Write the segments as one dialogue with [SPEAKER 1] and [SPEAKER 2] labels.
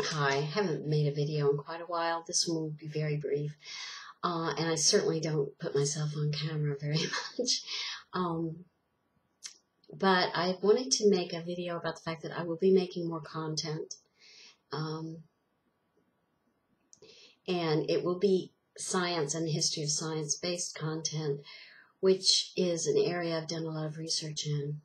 [SPEAKER 1] Hi, I haven't made a video in quite a while. This one will be very brief. And I certainly don't put myself on camera very much. But I wanted to make a video about the fact that I will be making more content. And it will be science and history of science-based content, which is an area I've done a lot of research in.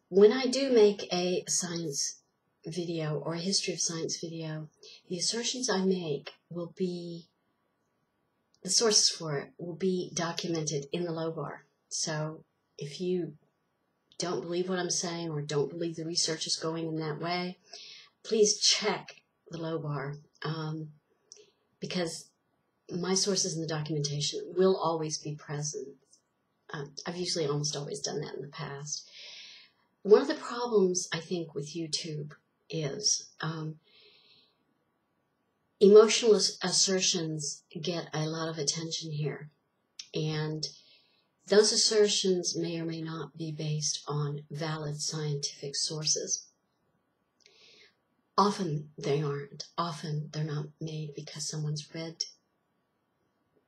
[SPEAKER 1] When I do make a science video or a history of science video, the assertions I make will be, the sources for it will be documented in the low bar. So if you don't believe what I'm saying or don't believe the research is going in that way, please check the low bar, because my sources and the documentation will always be present. I've usually almost always done that in the past. One of the problems, I think, with YouTube is emotional assertions get a lot of attention here, and those assertions may or may not be based on valid scientific sources. Often they aren't. Often they're not made because someone's read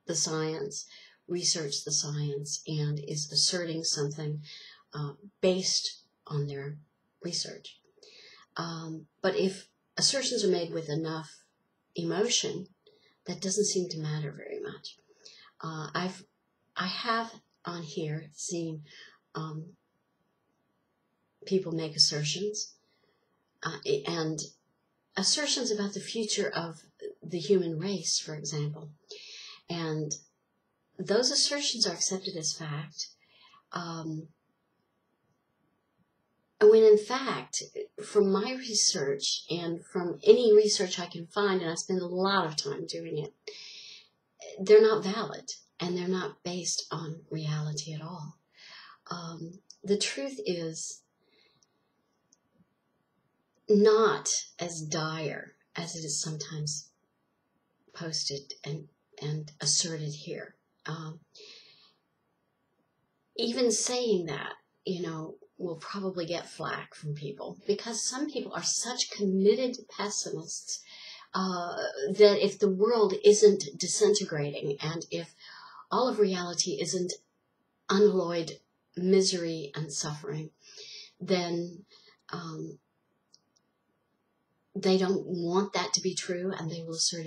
[SPEAKER 1] the science, researched the science, and is asserting something based on their research. But if assertions are made with enough emotion, that doesn't seem to matter very much. I have on here seen people make assertions, and assertions about the future of the human race, for example. And those assertions are accepted as fact, when in fact, from my research and from any research I can find, and I spend a lot of time doing it, they're not valid and they're not based on reality at all. The truth is not as dire as it is sometimes posted and asserted here. Even saying that, will probably get flack from people, because some people are such committed pessimists that if the world isn't disintegrating and if all of reality isn't unalloyed misery and suffering, then they don't want that to be true, and they will assert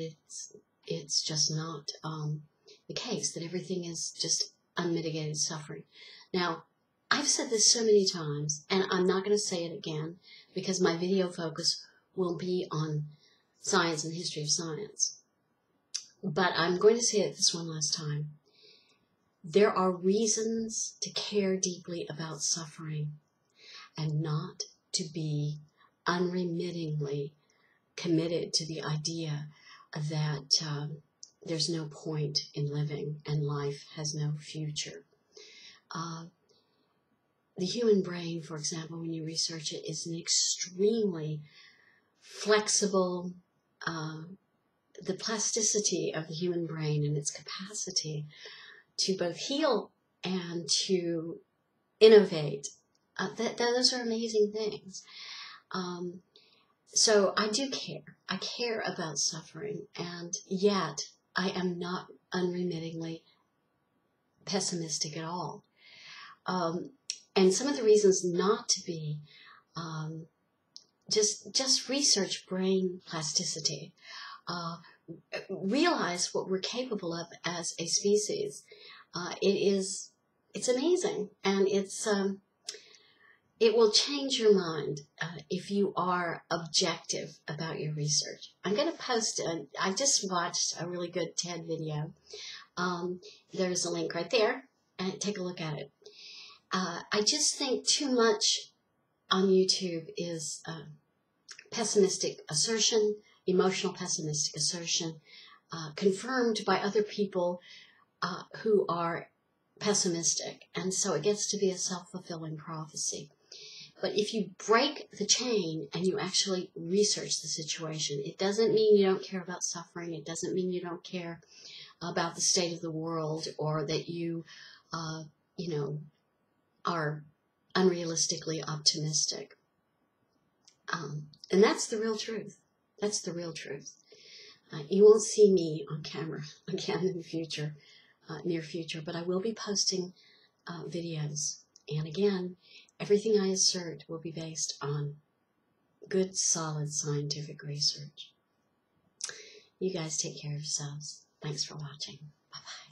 [SPEAKER 1] it's just not the case, that everything is just unmitigated suffering. Now, I've said this so many times, and I'm not going to say it again, because my video focus will be on science and history of science. But I'm going to say it this one last time. There are reasons to care deeply about suffering and not to be unremittingly committed to the idea that there's no point in living and life has no future. The human brain, for example, when you research it, is an extremely flexible, the plasticity of the human brain and its capacity to both heal and to innovate, those are amazing things. So I do care. I care about suffering, and yet I am not unremittingly pessimistic at all. And some of the reasons not to be, just research brain plasticity. Realize what we're capable of as a species. It's amazing, and it will change your mind if you are objective about your research. I'm going to post I just watched a really good TED video. There's a link right there, and take a look at it. I just think too much on YouTube is pessimistic assertion, emotional pessimistic assertion, confirmed by other people who are pessimistic. And so it gets to be a self-fulfilling prophecy. But if you break the chain and you actually research the situation, it doesn't mean you don't care about suffering. It doesn't mean you don't care about the state of the world, or that you, are unrealistically optimistic. And that's the real truth. That's the real truth. You won't see me on camera again in the future, near future, but I will be posting videos. And again, everything I assert will be based on good, solid scientific research. You guys take care of yourselves. Thanks for watching. Bye-bye.